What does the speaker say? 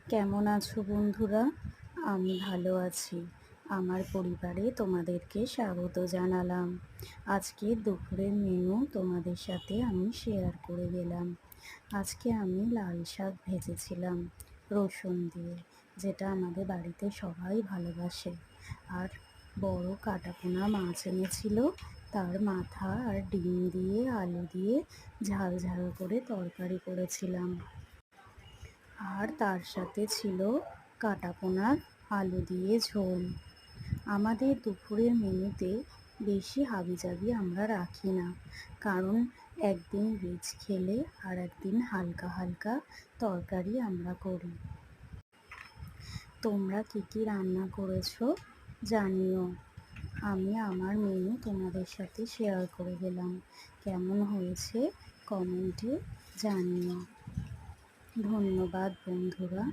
কেমন আছো বন্ধুরা? আমি ভালো আছি। আমার পরিবারে তোমাদেরকে স্বাগত জানালাম। আজকে দুপুরের মেনু তোমাদের সাথে আমি শেয়ার করে গেলাম। আজকে আমি লাল শাক ভেজেছিলাম রসুন দিয়ে, যেটা আমাদের বাড়িতে সবাই ভালোবাসে। আর বড় কাটাপোনা মাছ এনেছিল, তার মাথা আর ডিম দিয়ে আলু দিয়ে ঝাল ঝাল করে তরকারি করেছিলাম। আর তার সাথে ছিল কাটাপোনার আলু দিয়ে ঝোল। আমাদের দুপুরের মেনুতে বেশি হাবিজাবি আমরা রাখি না, কারণ একদিন রিচ খেলে আর একদিন হালকা হালকা তরকারি আমরা করি। তোমরা কী কী রান্না করেছো জানিও। আমি আমার মেনু তোমাদের সাথে শেয়ার করে গেলাম। কেমন হয়েছে কমেন্টে জানিও। ধন্যবাদ বন্ধুরা।